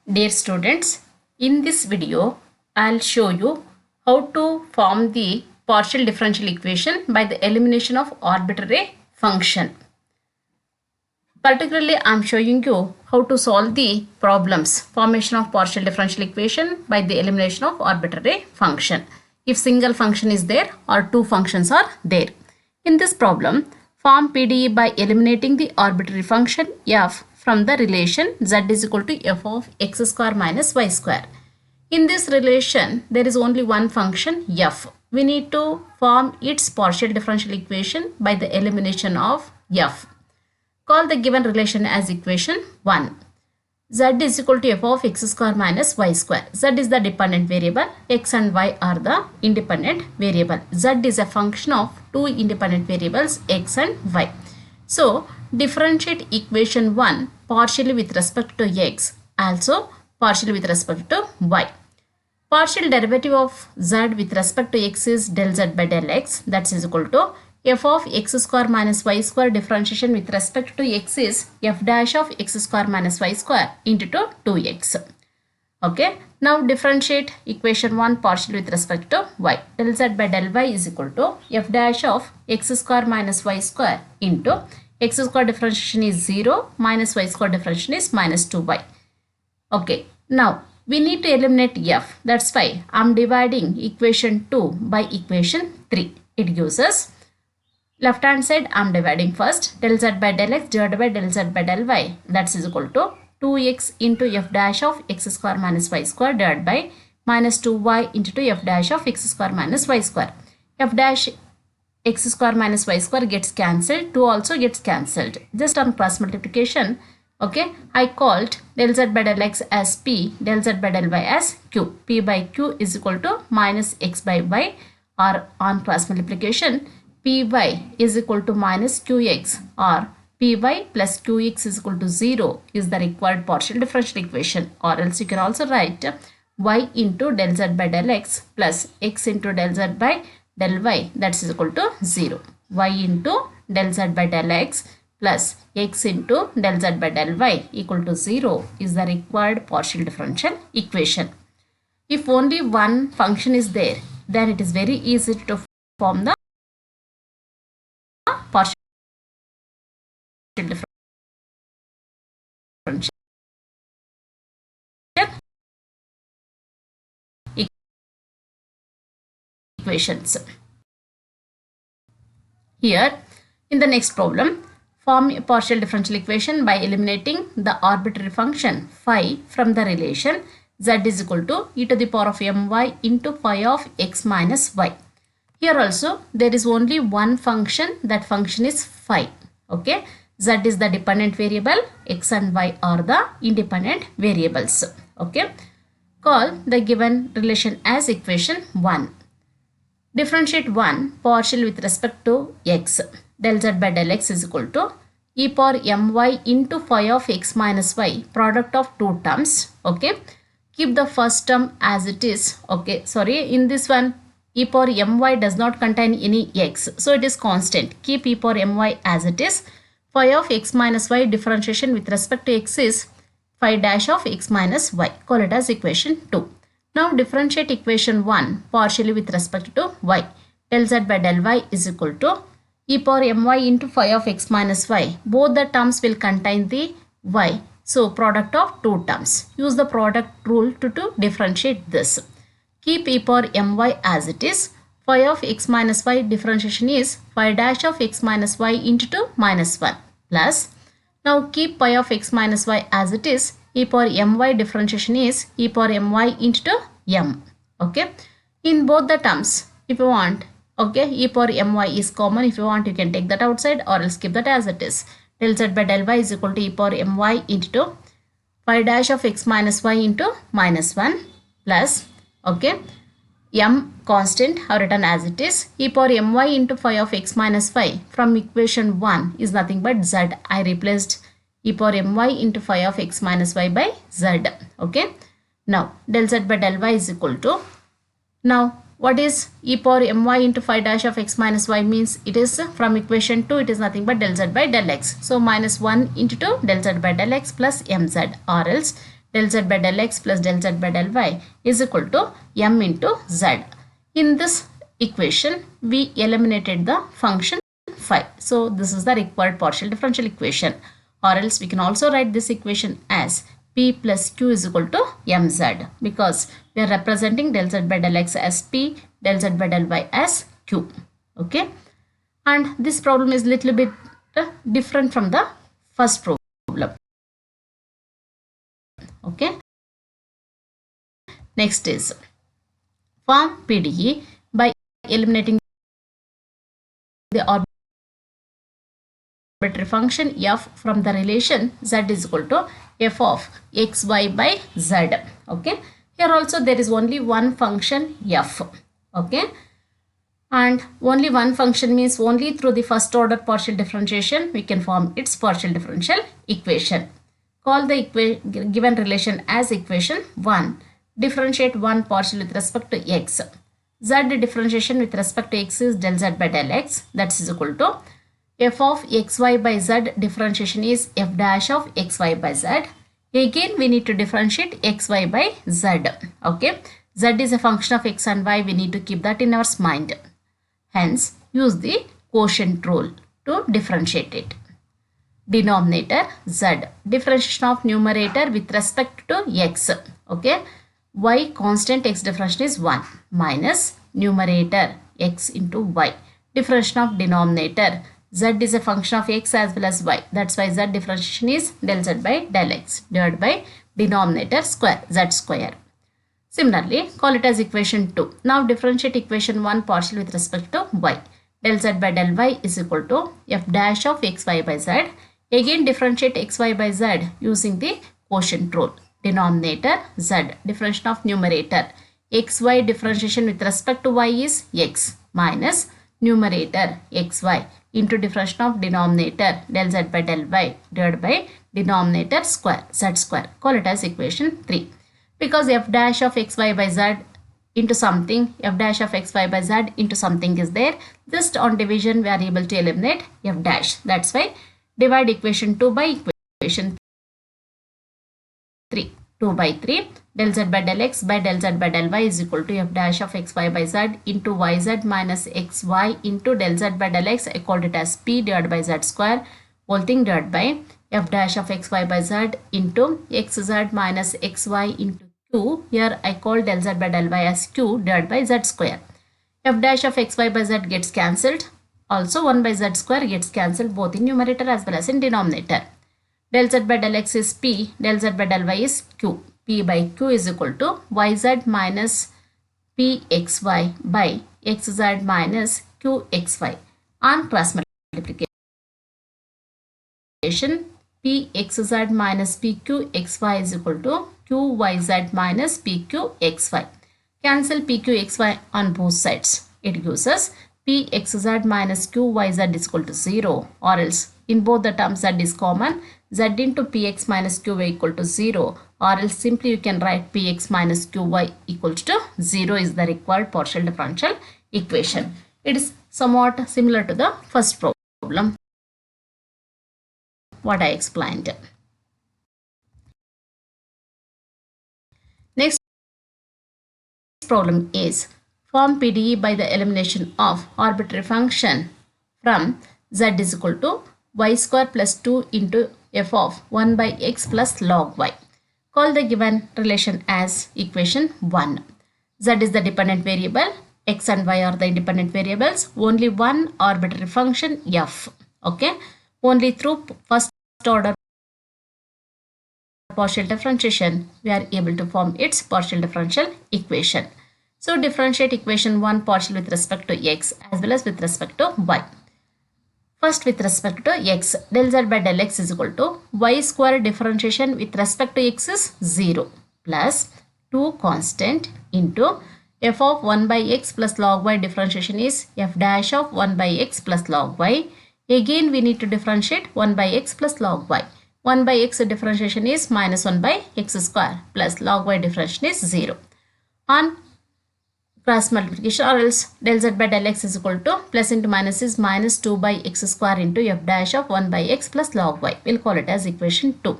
Dear students, in this video, I'll show you how to form the partial differential equation by the elimination of arbitrary function. Particularly, I'm showing you how to solve the problems formation of partial differential equation by the elimination of arbitrary function. If single function is there or two functions are there. In this problem, form PDE by eliminating the arbitrary function f from the relation z is equal to f of x square minus y square. In this relation, there is only one function f. We need to form its partial differential equation by the elimination of f. Call the given relation as equation 1. Z is equal to f of x square minus y square. Z is the dependent variable. X and y are the independent variable. Z is a function of two independent variables x and y. So, differentiate equation 1 partially with respect to x, also partially with respect to y. Partial derivative of z with respect to x is del z by del x, that is equal to f of x square minus y square differentiation with respect to x is f dash of x square minus y square into 2x. Okay, now differentiate equation 1 partially with respect to y. Del z by del y is equal to f dash of x square minus y square into x square differentiation is 0 minus y square differentiation is minus 2y. Okay, now we need to eliminate f. That's why I'm dividing equation 2 by equation 3. It gives us left hand side I'm dividing first del z by del x divided by del z by del y, that is equal to 2x into f dash of x square minus y square divided by minus 2y into 2f dash of x square minus y square. F dash x square minus y square gets cancelled, 2 also gets cancelled. Just on cross multiplication, okay, I called del z by del x as p, del z by del y as q. P by q is equal to minus x by y, or on cross multiplication py is equal to minus qx, or py plus qx is equal to 0 is the required partial differential equation, or else you can also write y into del z by del x plus x into del z by del y, that is equal to 0. Y into del z by del x plus x into del z by del y equal to 0 is the required partial differential equation. If only one function is there, then it is very easy to form the partial differential equations. Here, in the next problem, form a partial differential equation by eliminating the arbitrary function phi from the relation z is equal to e to the power of my into phi of x minus y. Here also there is only one function, that function is phi. Okay, z is the dependent variable, x and y are the independent variables. Okay, call the given relation as equation 1. Differentiate 1 partial with respect to x. Del z by del x is equal to e power my into phi of x minus y, product of two terms. Okay, keep the first term as it is. Okay, sorry, in this one e power my does not contain any x, so it is constant. Keep e power my as it is. Phi of x minus y differentiation with respect to x is phi dash of x minus y. Call it as equation 2. Now differentiate equation 1 partially with respect to y. Del z by del y is equal to e power my into phi of x minus y. Both the terms will contain the y. So product of two terms. Use the product rule to differentiate this. Keep e power my as it is. Phi of x minus y differentiation is phi dash of x minus y into 2 minus 1 plus. Now keep pi of x minus y as it is. E power my differentiation is e power my into m. Okay, in both the terms, if you want, okay, e power my is common. If you want, you can take that outside, or else keep that as it is. Del z by del y is equal to e power my into phi dash of x minus y into minus 1 plus, okay, m constant have written as it is. E power my into phi of x minus y from equation 1 is nothing but z. I replaced e power my into phi of x minus y by z. Okay, now del z by del y is equal to, now what is e power my into phi dash of x minus y means? It is from equation 2, it is nothing but del z by del x. So minus 1 into 2 del z by del x plus mz, or else del z by del x plus del z by del y is equal to m into z. In this equation, we eliminated the function phi. So this is the required partial differential equation. Or else we can also write this equation as p plus q is equal to mz, because we are representing del z by del x as p, del z by del y as q. Okay. And this problem is little bit different from the first problem. Okay. Next is form PDE by eliminating the arbitrary function f from the relation z is equal to f of xy by z. Okay. Here also there is only one function f. Okay. And only one function means only through the first order partial differentiation we can form its partial differential equation. Call the given relation as equation 1. Differentiate one partial with respect to x. Z differentiation with respect to x is del z by del x, that is equal to f of xy by z differentiation is f dash of xy by z. Again we need to differentiate xy by z. Okay. Z is a function of x and y, we need to keep that in our mind. Hence, use the quotient rule to differentiate it. Denominator z, differentiation of numerator with respect to x. Okay. Y constant x differentiation is 1 minus numerator x into y. Differentiation of denominator, z is a function of x as well as y. That's why z differentiation is del z by del x divided by denominator square, z square. Similarly, call it as equation 2. Now differentiate equation 1 partial with respect to y. Del z by del y is equal to f dash of xy by z. Again differentiate xy by z using the quotient rule. Denominator z, differentiation of numerator. Xy differentiation with respect to y is x minus numerator xy into differentiation of denominator del z by del y divided by denominator square, z square. Call it as equation 3. Because f dash of xy by z into something, f dash of xy by z into something is there, just on division we are able to eliminate f dash. That's why divide equation 2 by equation 3. 2 by 3, del z by del x by del z by del y is equal to f dash of xy by z into yz minus xy into del z by del x. I called it as p divided by z square, whole thing divided by f dash of xy by z into xz minus xy into q. Here I call del z by del y as q divided by z square. F dash of xy by z gets cancelled. Also 1 by z square gets cancelled both in numerator as well as in denominator. Del z by del x is p, del z by del y is q. P by q is equal to yz minus pxy by xz minus qxy. On cross multiplication, pxz minus pqxy is equal to qyz minus pqxy. Cancel pqxy on both sides. It gives us pxz minus qyz is equal to 0, or else in both the terms z is common, z into px minus qy equal to 0, or else simply you can write px minus qy equals to 0 is the required partial differential equation. It is somewhat similar to the first problem what I explained. Next problem is form PDE by the elimination of arbitrary function from z is equal to y square plus 2 into f of 1 by x plus log y. Call the given relation as equation 1. Z is the dependent variable, x and y are the independent variables, only one arbitrary function f. Okay, only through first order partial differentiation we are able to form its partial differential equation. So differentiate equation 1 partial with respect to x as well as with respect to y. First with respect to x, del z by del x is equal to y square differentiation with respect to x is 0 plus 2 constant into f of 1 by x plus log y differentiation is f dash of 1 by x plus log y. Again we need to differentiate 1 by x plus log y. 1 by x differentiation is minus 1 by x square plus log y differentiation is 0. On cross multiplication, or else del z by del x is equal to plus into minus is minus 2 by x square into f dash of 1 by x plus log y. We'll call it as equation 2.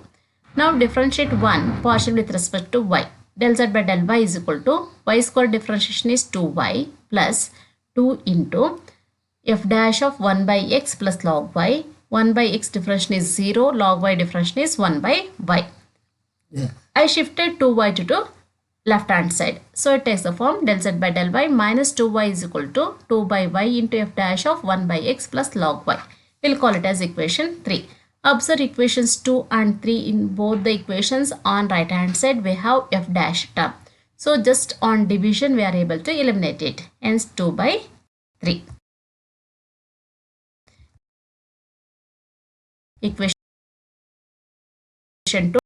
Now differentiate 1 partial with respect to y. Del z by del y is equal to y square differentiation is 2y plus 2 into f dash of 1 by x plus log y. 1 by x differentiation is 0, log y differentiation is 1 by y. Yeah. I shifted 2y to left hand side. So it takes the form del z by del y minus 2y is equal to 2 by y into f dash of 1 by x plus log y. We'll call it as equation 3. Observe equations 2 and 3 in both the equations on right hand side we have f dash term. So just on division we are able to eliminate it. Hence 2 by 3. Equation 2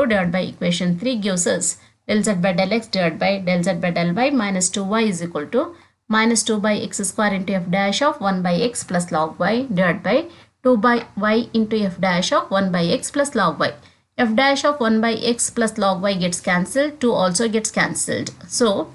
divided by equation 3 gives us del z by del x divided by del z by del y minus 2y is equal to minus 2 by x square into f dash of 1 by x plus log y divided by 2 by y into f dash of 1 by x plus log y. F dash of 1 by x plus log y gets cancelled, 2 also gets cancelled. So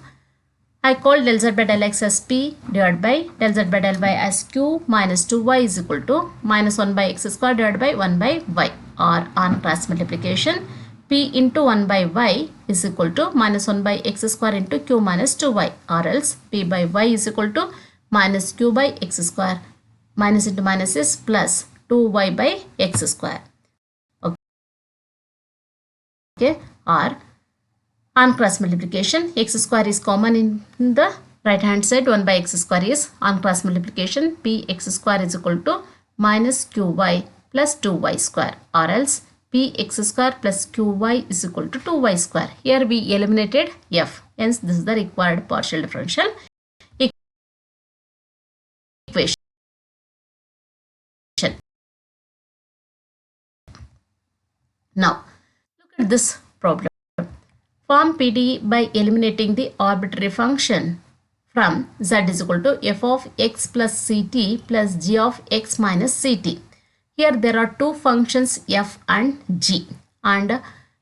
I call del z by del x as p divided by del z by del y as q minus 2y is equal to minus 1 by x square divided by 1 by y, or on cross multiplication p into 1 by y is equal to minus 1 by x square into q minus 2y, or else p by y is equal to minus q by x square. Minus into minus is plus 2y by x square. Okay, or on cross multiplication x square is common in the right hand side, 1 by x square is on cross multiplication p x square is equal to minus qy plus 2y square, or else p x square plus qy is equal to 2y square. Here we eliminated f, hence this is the required partial differential equation. Now look at this problem. Form PDE by eliminating the arbitrary function from z is equal to f of x plus ct plus g of x minus ct. Here there are two functions f and g, and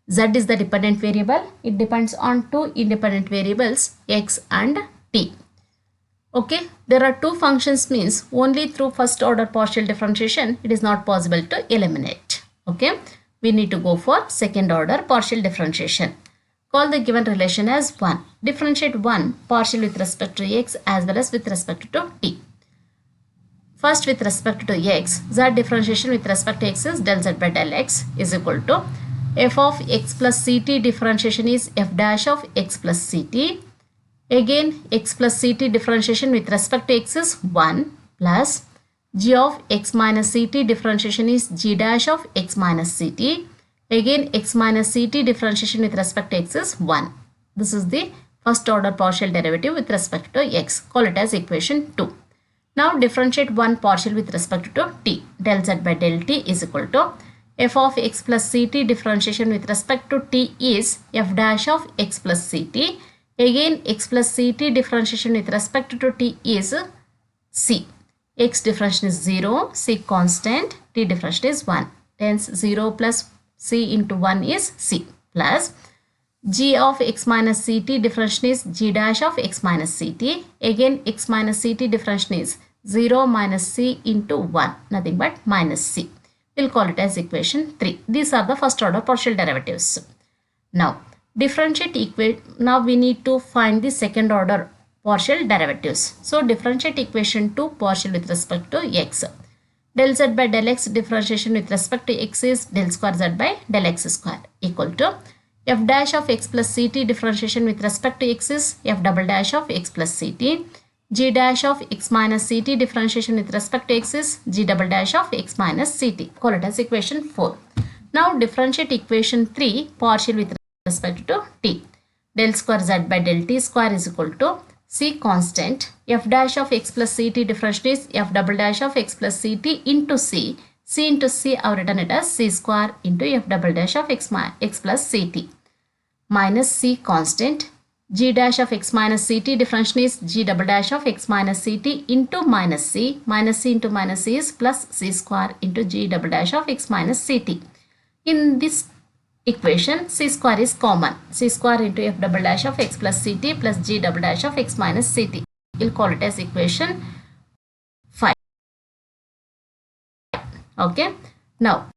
z is the dependent variable. It depends on two independent variables x and t. Okay, there are two functions means only through first order partial differentiation it is not possible to eliminate. Okay, we need to go for second order partial differentiation. Call the given relation as 1. Differentiate 1 partial with respect to x as well as with respect to t. First with respect to x, z differentiation with respect to x is del z by del x is equal to f of x plus ct differentiation is f dash of x plus ct. Again x plus ct differentiation with respect to x is 1 plus g of x minus ct differentiation is g dash of x minus ct. Again x minus ct differentiation with respect to x is 1. This is the first order partial derivative with respect to x. Call it as equation 2. Now differentiate 1 partial with respect to t. Del z by del t is equal to f of x plus ct differentiation with respect to t is f dash of x plus ct. Again x plus ct differentiation with respect to t is c. X differentiation is 0, c constant, t differentiation is 1. Hence 0 plus c into 1 is c, plus g of x minus ct differentiation is g dash of x minus ct. Again x minus ct differentiation is 0 minus c into 1, nothing but minus c. We'll call it as equation 3. These are the first order partial derivatives. Now now we need to find the second order partial derivatives. So differentiate equation 2 partial with respect to x. Del z by del x differentiation with respect to x is del square z by del x square equal to f dash of x plus ct differentiation with respect to x is f double dash of x plus ct. G dash of x minus ct differentiation with respect to x is g double dash of x minus ct. Call it as equation 4. Now differentiate equation 3 partial with respect to t. Del square z by del t square is equal to c constant, f dash of x plus ct differentiation is f double dash of x plus ct into c. C into c I have written it as c square into f double dash of x plus ct minus c constant, g dash of x minus ct differentiation is g double dash of x minus ct into minus c into minus c is plus c square into g double dash of x minus ct. In this equation c square is common, c square into f double dash of x plus ct plus g double dash of x minus ct. We'll call it as equation 5. Okay, now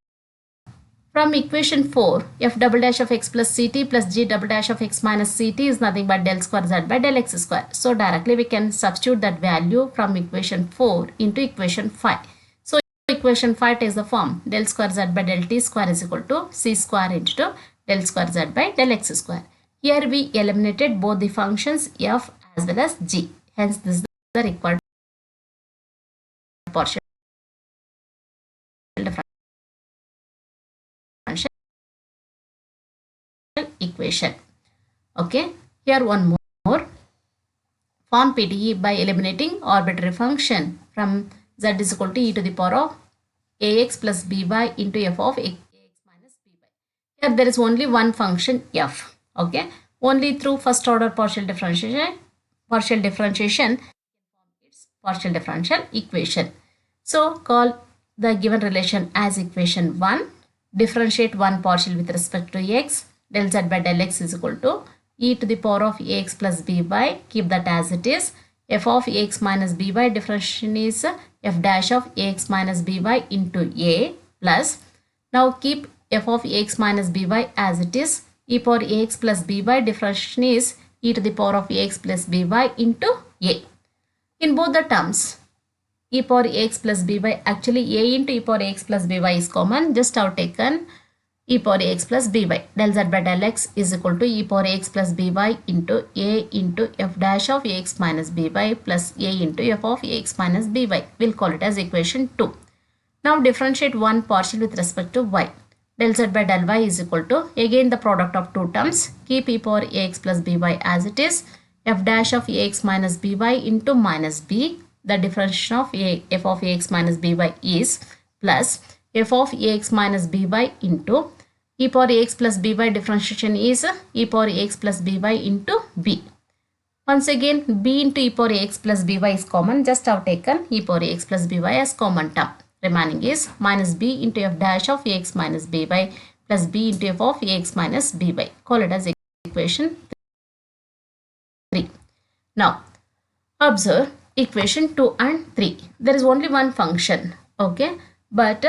From equation 4, f double dash of x plus ct plus g double dash of x minus ct is nothing but del square z by del x square. So directly we can substitute that value from equation 4 into equation 5. So equation 5 takes the form del square z by del t square is equal to c square into del square z by del x square. Here we eliminated both the functions f as well as g. Hence this is the required partial differential equation. Okay, here one more. Form PDE by eliminating arbitrary function from z is equal to e to the power of ax plus by into f of ax minus by. Here there is only one function f. Okay, only through first order partial differentiation its partial differential equation. So call the given relation as equation 1. Differentiate one partial with respect to x. Del z by del x is equal to e to the power of ax plus by. Keep that as it is. F of ax minus by differentiation is f dash of ax minus by into a plus. Now keep f of ax minus by as it is. E power ax plus by differentiation is e to the power of ax plus by into a. In both the terms, e power ax plus by, actually a into e power ax plus by is common. Just have taken e power ax plus by. Del z by del x is equal to e power ax plus by into a into f dash of ax minus by plus a into f of ax minus by. We'll call it as equation 2. Now differentiate one partial with respect to y. Del z by del y is equal to, again the product of two terms. Keep e power ax plus by as it is. F dash of ax minus by into minus b. The differentiation of f of ax minus by is plus f of ax minus by into e power ax plus by differentiation is e power ax plus by into b. Once again b into e power ax plus by is common. Just have taken e power ax plus by as common term. Remaining is minus b into f dash of ax minus by plus b into f of ax minus by. Call it as equation 3. Now observe equation 2 and 3. There is only one function. Okay, but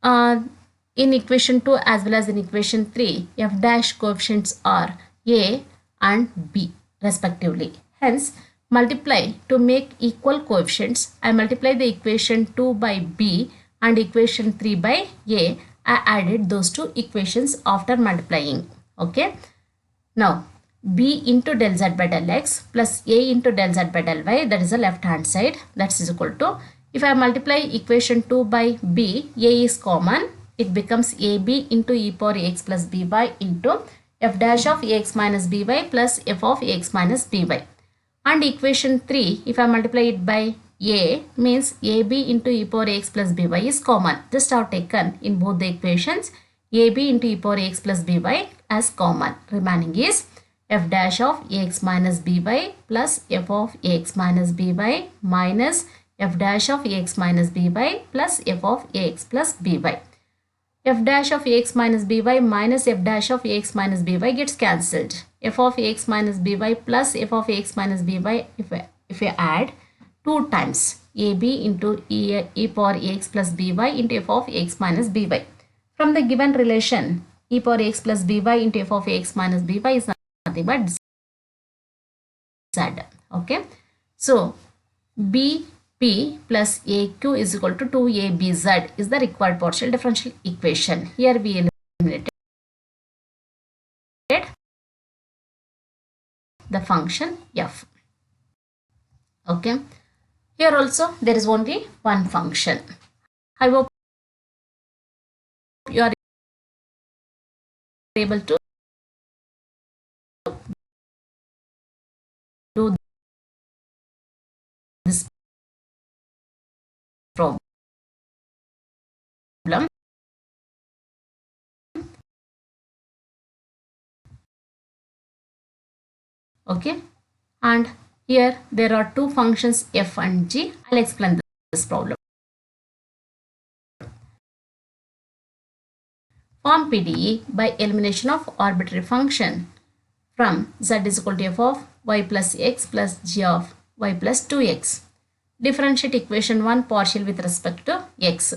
in equation 2 as well as in equation 3, f dash coefficients are a and b respectively. Hence, multiply to make equal coefficients. I multiply the equation 2 by b and equation 3 by a. I added those two equations after multiplying. Okay. Now, b into del z by del x plus a into del z by del y, that is the left hand side, that is equal to, if I multiply equation 2 by b, a is common. It becomes ab into e power ax plus by into f dash of ax minus by plus f of ax minus by. And equation 3, if I multiply it by a, means ab into e power ax plus by is common. Just have taken in both the equations ab into e power ax plus by as common. Remaining is f dash of ax minus by plus f of ax minus by minus f dash of ax minus by plus f of ax plus by. F dash of ax minus by minus f dash of ax minus by gets cancelled. F of ax minus by plus f of ax minus by, if we add 2 times ab into e power ax plus by into f of ax minus by. From the given relation, e power ax plus by into f of ax minus by is nothing but z. Okay, so b p plus aq is equal to 2abz is the required partial differential equation. Here we eliminated the function f. Okay, here also there is only one function. I hope you are able to do this problem. Okay, and here there are two functions f and g. I'll explain this problem. Form PDE by elimination of arbitrary function from z is equal to f of y plus x plus g of y plus 2x. Differentiate equation 1 partial with respect to x.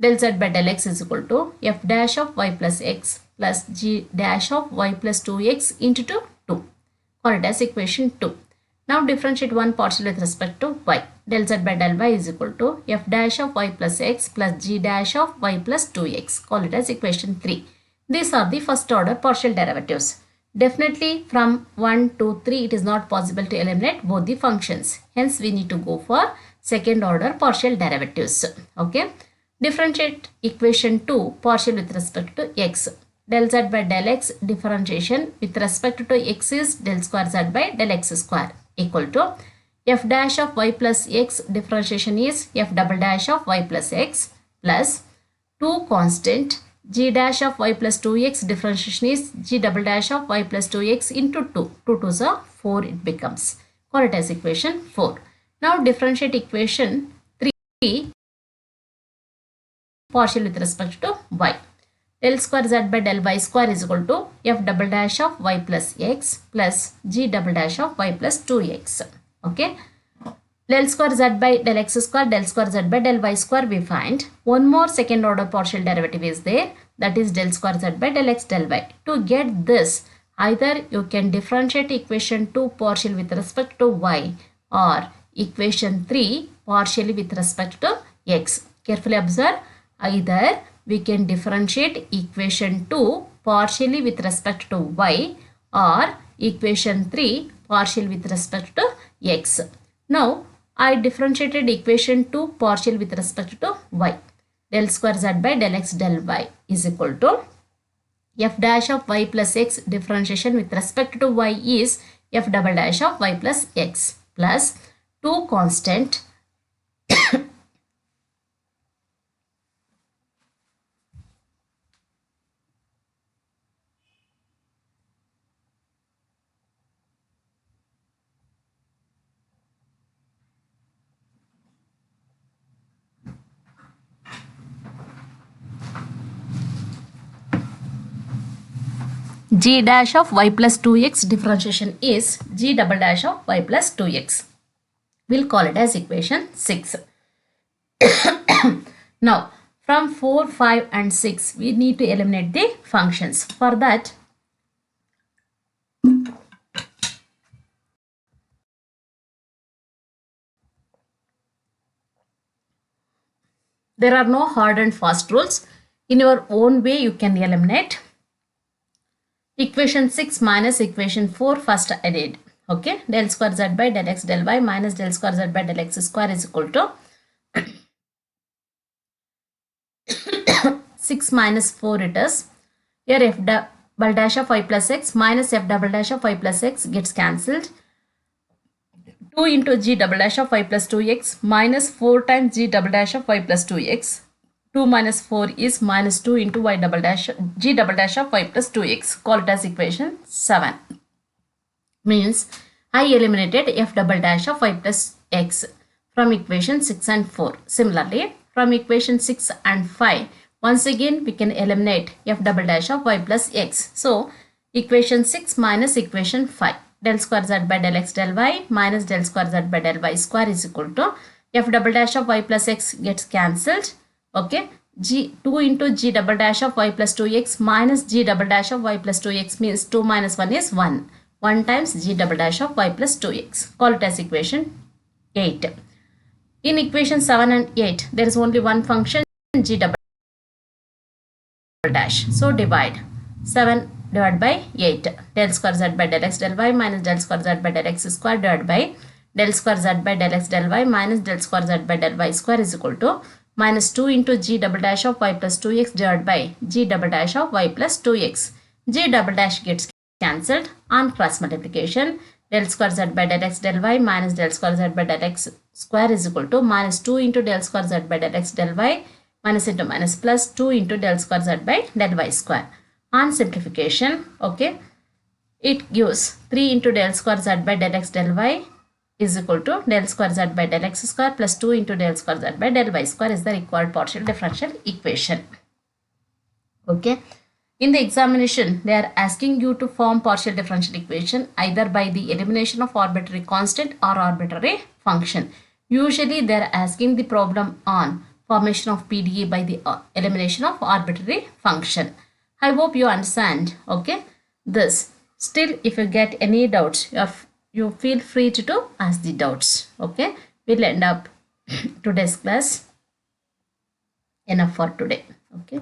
del z by del x is equal to f dash of y plus x plus g dash of y plus 2x into 2. Call it as equation 2. Now differentiate one partial with respect to y. Del z by del y is equal to f dash of y plus x plus g dash of y plus 2x. Call it as equation 3. These are the first order partial derivatives. Definitely from 1 to 3 it is not possible to eliminate both the functions. Hence we need to go for second order partial derivatives. Okay. Differentiate equation 2 partial with respect to x. Del z by del x differentiation with respect to x is del square z by del x square equal to f dash of y plus x differentiation is f double dash of y plus x plus 2 constant g dash of y plus 2x differentiation is g double dash of y plus 2x into 2. 2 2s are 4 it becomes. Call it as equation 4. Now differentiate equation 3 partial with respect to y. Del square z by del y square is equal to f double dash of y plus x plus g double dash of y plus 2x. Okay. Del square z by del x square, del square z by del y square we find. One more second order partial derivative is there, that is del square z by del x del y. To get this, either you can differentiate equation 2 partial with respect to y or equation 3 partially with respect to x. Carefully observe, either we can differentiate equation 2 partially with respect to y or equation 3 partial with respect to x. Now, I differentiated equation 2 partial with respect to y. Del square z by del x del y is equal to f dash of y plus x differentiation with respect to y is f double dash of y plus x plus 2 constant g dash of y plus 2x differentiation is g double dash of y plus 2x. We'll call it as equation 6. Now, from 4, 5 and 6, we need to eliminate the functions. For that, there are no hard and fast rules. In your own way, you can eliminate. Equation 6 minus equation 4 first I did. Okay. Del square z by del x del y minus del square z by del x square is equal to 6 minus 4 it is. Here f double dash of y plus x minus f double dash of y plus x gets cancelled. 2 into g double dash of y plus 2x minus 4 times g double dash of y plus 2x. 2 minus 4 is minus 2 into y double dash g double dash of y plus 2x. Call it as equation 7. Means I eliminated f double dash of y plus x from equation 6 and 4. Similarly, from equation 6 and 5, once again we can eliminate f double dash of y plus x. So, equation 6 minus equation 5. Del square z by del x del y minus del square z by del y square is equal to f double dash of y plus x gets cancelled. Okay, 2 into g double dash of y plus 2x minus g double dash of y plus 2x means 2 minus 1 is 1. 1 times g double dash of y plus 2x. Call it as equation 8. In equation 7 and 8, there is only one function g double dash. So divide 7 divided by 8. Del square z by del x del y minus del square z by del x square divided by del square z by del x del y minus del square z by del y square is equal to minus 2 into g double dash of y plus 2x divided by g double dash of y plus 2x. G double dash gets cancelled on cross multiplication. Del square z by del x del y minus del square z by del x square is equal to minus 2 into del square z by del x del y minus into minus plus 2 into del square z by del y square. On simplification, okay, it gives 3 into del square z by del x del y is equal to del square z by del x square plus 2 into del square z by del y square is the required partial differential equation. Okay. In the examination, they are asking you to form partial differential equation either by the elimination of arbitrary constant or arbitrary function. Usually, they are asking the problem on formation of PDE by the elimination of arbitrary function. I hope you understand, okay, this. Still, if you get any doubts, you feel free to ask the doubts, okay. We'll end up today's class. Enough for today, okay.